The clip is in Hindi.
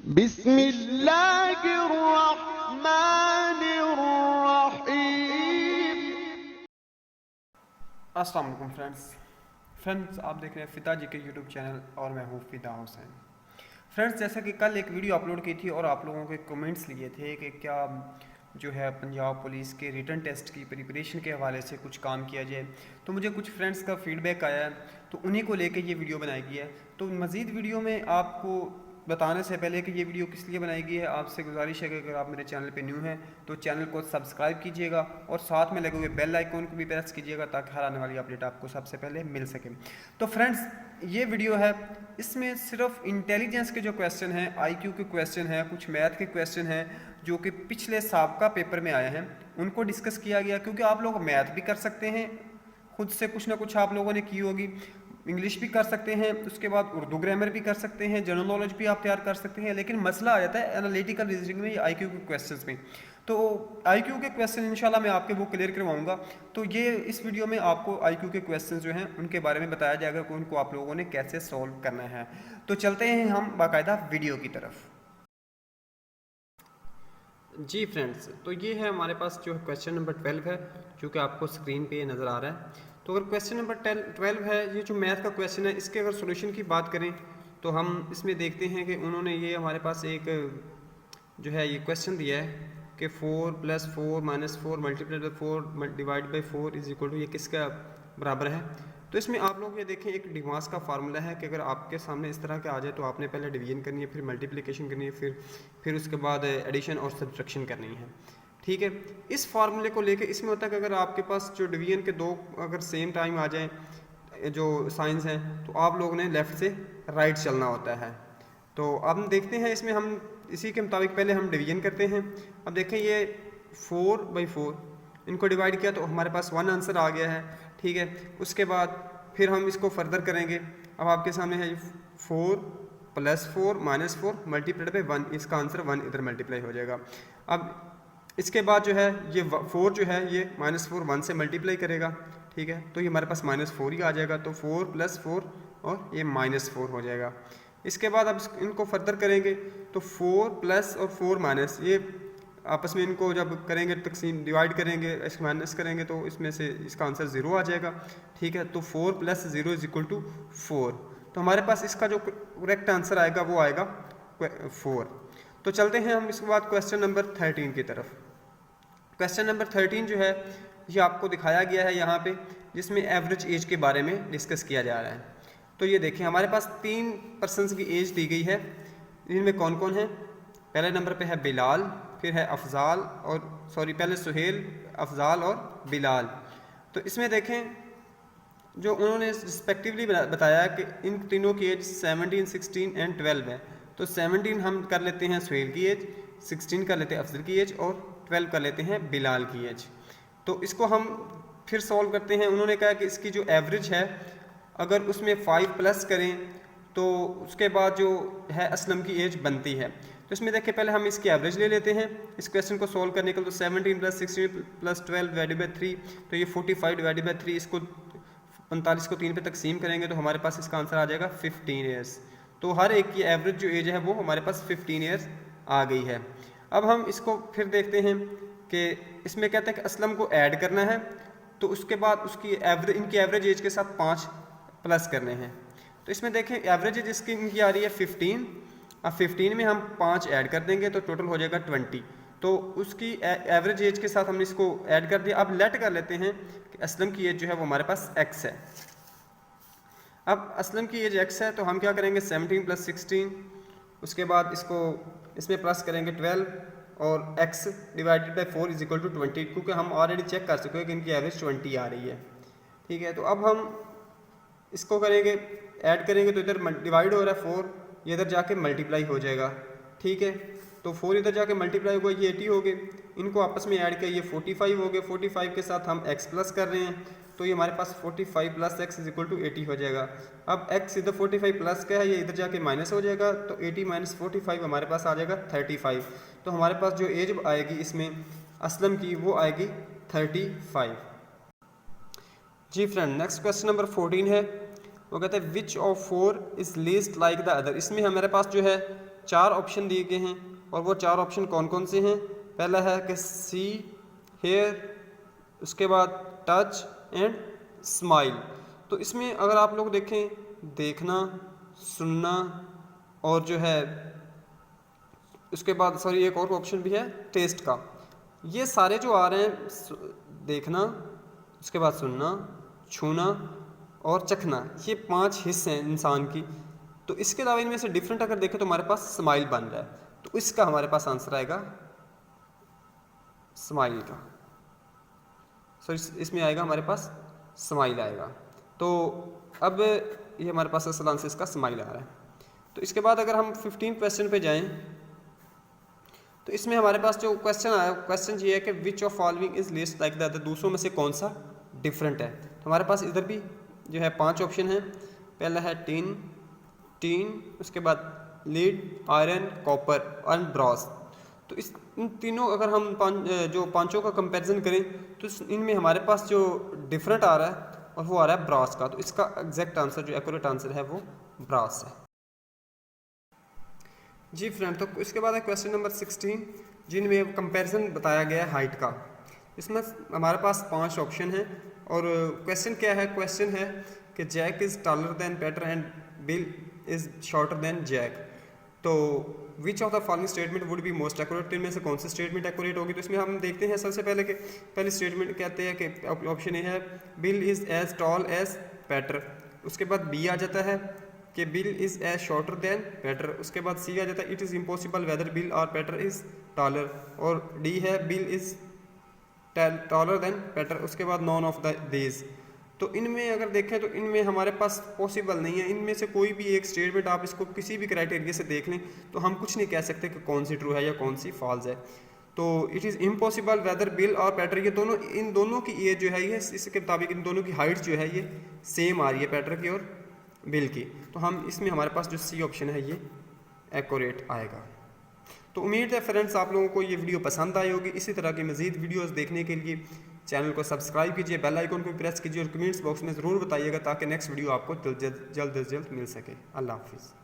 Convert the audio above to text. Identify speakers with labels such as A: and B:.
A: बिस्मिल्लाहिर्रहमानिर्रहीम।
B: अस्सलाम वालेकुम फ्रेंड्स, आप देख रहे हैं फ़िदा जी के यूट्यूब चैनल और मैं हूँ फ़िदा हुसैन। फ्रेंड्स, जैसा कि कल एक वीडियो अपलोड की थी और आप लोगों के कमेंट्स लिए थे कि क्या जो है पंजाब पुलिस के रिटन टेस्ट की प्रिपरेशन के हवाले से कुछ काम किया जाए, तो मुझे कुछ फ्रेंड्स का फीडबैक आया है, तो उन्हीं को लेकर ये वीडियो बनाई गई है। तो मज़ीद वीडियो में आपको बताने से पहले कि ये वीडियो किस लिए बनाई गई है, आपसे गुजारिश है कि अगर आप मेरे चैनल पे न्यू हैं तो चैनल को सब्सक्राइब कीजिएगा और साथ में लगे हुए बेल आइकॉन को भी प्रेस कीजिएगा ताकि हर आने वाली अपडेट आपको सबसे पहले मिल सके। तो फ्रेंड्स, ये वीडियो है, इसमें सिर्फ इंटेलिजेंस के जो क्वेश्चन हैं, आईक्यू के क्वेश्चन हैं, कुछ मैथ के क्वेश्चन हैं जो कि पिछले साबका पेपर में आए हैं, उनको डिस्कस किया गया। क्योंकि आप लोग मैथ भी कर सकते हैं, खुद से कुछ ना कुछ आप लोगों ने की होगी, इंग्लिश भी कर सकते हैं, उसके बाद उर्दू ग्रामर भी कर सकते हैं, जनरल नॉलेज भी आप तैयार कर सकते हैं, लेकिन मसला आ जाता है एनालिटिकल रीजनिंग में, आईक्यू के क्वेश्चंस में। तो आईक्यू के क्वेश्चन इंशाल्लाह मैं आपके वो क्लियर करवाऊंगा। तो ये इस वीडियो में आपको आईक्यू के क्वेश्चन जो हैं उनके बारे में बताया जाएगा कि उनको आप लोगों ने कैसे सॉल्व करना है। तो चलते हैं हम बाकायदा वीडियो की तरफ। जी फ्रेंड्स, तो ये है हमारे पास जो क्वेश्चन नंबर 12 है, जो कि आपको स्क्रीन पे नज़र आ रहा है। तो अगर क्वेश्चन नंबर 12 है, ये जो मैथ का क्वेश्चन है, इसके अगर सॉल्यूशन की बात करें तो हम इसमें देखते हैं कि उन्होंने ये हमारे पास एक जो है ये क्वेश्चन दिया है कि 4 + 4 - 4 × 4 / 4 = ये किसका बराबर है। तो इसमें आप लोग ये देखें, एक डिमास का फार्मूला है कि अगर आपके सामने इस तरह के आ जाए तो आपने पहले डिवीजन करनी है, फिर मल्टीप्लिकेशन करनी है, फिर उसके बाद एडिशन और सब्ट्रैक्शन करनी है। ठीक है, इस फार्मूले को लेके इसमें होता है कि अगर आपके पास जो डिवीजन के दो अगर सेम टाइम आ जाएं जो साइंस हैं, तो आप लोगों ने लेफ़्ट से राइट चलना होता है। तो अब हम देखते हैं, इसमें हम इसी के मुताबिक पहले हम डिवीजन करते हैं। अब देखें, ये 4/4 इनको डिवाइड किया तो हमारे पास 1 आंसर आ गया है। ठीक है, उसके बाद फिर हम इसको फर्दर करेंगे। अब आपके सामने है 4 + 4 - 4 × 1, इसका आंसर 1 इधर मल्टीप्लाई हो जाएगा। अब इसके बाद जो है ये 4 जो है ये -4 1 से मल्टीप्लाई करेगा। ठीक है, तो ये हमारे पास -4 ही आ जाएगा, तो 4 + 4 और ये -4 हो जाएगा। इसके बाद अब इनको फर्दर करेंगे तो 4 + और 4 - ये आपस में इनको जब करेंगे तकसीम डिवाइड करेंगे, इसको माइनस करेंगे तो इसमें से इसका आंसर 0 आ जाएगा। ठीक है, तो 4 + 0 = 4। तो हमारे पास इसका जो करेक्ट आंसर आएगा वो आएगा 4। तो चलते हैं हम इसके बाद क्वेश्चन नंबर 13 की तरफ। क्वेश्चन नंबर 13 जो है ये आपको दिखाया गया है यहाँ पे, जिसमें एवरेज एज के बारे में डिस्कस किया जा रहा है। तो ये देखें, हमारे पास 3 पर्सन्स की एज दी गई है। इनमें कौन कौन है? पहले नंबर पे है बिलाल, फिर है अफजाल और पहले सुहेल, अफजाल और बिलाल। तो इसमें देखें, जो उन्होंने रिस्पेक्टिवली बताया कि इन तीनों की एज 17, 16 एंड 12 है। तो 17 हम कर लेते हैं सुहेल की एज, 16 कर लेते हैं अफजल की एज और 12 कर लेते हैं बिलाल की एज। तो इसको हम फिर सॉल्व करते हैं। उन्होंने कहा कि इसकी जो एवरेज है, अगर उसमें 5 प्लस करें तो उसके बाद जो है असलम की एज बनती है। तो इसमें देखिए, पहले हम इसकी एवरेज ले लेते हैं इस क्वेश्चन को सॉल्व करने के लिए। तो 17 + 16 + 12 / 3, तो ये 45 / 3, इसको 45 को 3 पे तकसीम करेंगे तो हमारे पास इसका आंसर आ जाएगा 15 ईयर्स। तो हर एक की एवरेज जो एज है वो हमारे पास 15 ईयर्स आ गई है। अब हम इसको फिर देखते हैं कि इसमें कहते हैं कि असलम को ऐड करना है, तो उसके बाद उसकी इनकी एवरेज एज के साथ 5 प्लस करने हैं। तो इसमें देखें, एवरेज एज इसकी इनकी आ रही है 15। अब 15 में हम 5 ऐड कर देंगे तो टोटल हो जाएगा 20। तो उसकी एवरेज एज के साथ हमने इसको ऐड कर दिया। अब लेट कर लेते हैं कि असलम की एज जो है वो हमारे पास x है। अब असलम की एज x है तो हम क्या करेंगे, 17 + 16, उसके बाद इसमें प्लस करेंगे 12 और x / 4 = 20, क्योंकि हम ऑलरेडी चेक कर चुके हैं कि इनकी एवरेज 20 आ रही है। ठीक है, तो अब हम इसको करेंगे, ऐड करेंगे तो इधर डिवाइड हो रहा है 4, ये इधर जाके मल्टीप्लाई हो जाएगा। ठीक है, तो 4 इधर जाके मल्टीप्लाई होगा, ये 80 हो गए। इनको आपस में ऐड किया, ये 45 हो गए। 45 के साथ हम x प्लस कर रहे हैं, तो ये हमारे पास 45 + x = 80 हो जाएगा। अब x इधर 45 प्लस का है, ये इधर जाके माइनस हो जाएगा, तो 80 - 45 हमारे पास आ जाएगा 35। तो हमारे पास जो एज आएगी इसमें असलम की वो आएगी 35। जी फ्रेंड, नेक्स्ट क्वेश्चन नंबर 14 है। वो कहते हैं which of 4 is least like the other. इसमें हमारे पास जो है 4 ऑप्शन दिए गए हैं और वो 4 ऑप्शन कौन कौन से हैं। पहला है कि सी, हेयर, उसके बाद टच एंड स्माइल। तो इसमें अगर आप लोग देखें, देखना, सुनना और जो है उसके बाद सॉरी एक और ऑप्शन भी है टेस्ट का। ये सारे जो आ रहे हैं, देखना, उसके बाद सुनना, छूना और चखना, ये 5 हिस्से हैं इंसान की। तो इसके अलावा इनमें से डिफरेंट अगर देखें तो हमारे पास स्माइल बन रहा है, तो इसका हमारे पास आंसर आएगा स्माइल का। सॉरी इसमें आएगा हमारे पास स्माइल आएगा। तो अब ये हमारे पास असल आंसर इसका स्माइल आ रहा है। तो इसके बाद अगर हम 15 क्वेश्चन पे जाएं तो इसमें हमारे पास जो क्वेश्चन आया, क्वेश्चन ये है कि which of following is list like the other, दूसरों में से कौन सा डिफरेंट है। तो हमारे पास इधर भी जो है 5 ऑप्शन है। पहला है टीन, उसके बाद lead, iron, copper and Bros. तो इन तीनों अगर हम जो पांचों का कंपैरिजन करें तो इनमें हमारे पास जो डिफरेंट आ रहा है और वो आ रहा है ब्रास का। तो इसका एग्जैक्ट आंसर जो एक्यूरेट आंसर है वो ब्रास है। जी फ्रेंड, तो इसके बाद है क्वेश्चन नंबर 16 जिनमें कंपैरिजन बताया गया है हाइट का। इसमें हमारे पास 5 ऑप्शन हैं और क्वेश्चन क्या है, क्वेश्चन है कि Jack is taller than Peter and Bill is shorter than Jack. तो which of the following statement would be most accurate, इनमें से कौन सी स्टेटमेंट एक्यूरेट होगी। तो इसमें हम देखते हैं सबसे पहले कि पहली स्टेटमेंट कहते हैं कि ऑप्शन ए है Bill is as tall as Peter. उसके बाद बी आ जाता है कि Bill is as shorter than Peter. उसके बाद सी आ जाता है it is impossible whether Bill और पीटर इज़ टॉलर। और डी है Bill is taller than Peter. उसके बाद नॉन ऑफ द दीज। तो इनमें अगर देखें तो इनमें हमारे पास पॉसिबल नहीं है, इनमें से कोई भी एक स्टेटमेंट आप इसको किसी भी क्राइटेरिया से देख लें तो हम कुछ नहीं कह सकते कि कौन सी ट्रू है या कौन सी फॉल्स है। तो it is impossible whether Bill और पीटर, ये दोनों, इन दोनों की एज जो है ये, इसके मुताबिक इन दोनों की हाइट जो है ये सेम आ रही है पीटर की और बिल की। तो हम इसमें हमारे पास जो सी ऑप्शन है ये एक्यूरेट आएगा। तो उम्मीद है फ्रेंड्स आप लोगों को ये वीडियो पसंद आई होगी। इसी तरह की मज़ीद वीडियोस देखने के लिए चैनल को सब्सक्राइब कीजिए, बेल आइकन को प्रेस कीजिए और कमेंट्स बॉक्स में ज़रूर बताइएगा ताकि नेक्स्ट वीडियो आपको जल्द से जल्द मिल सके। अल्लाह हाफिज़।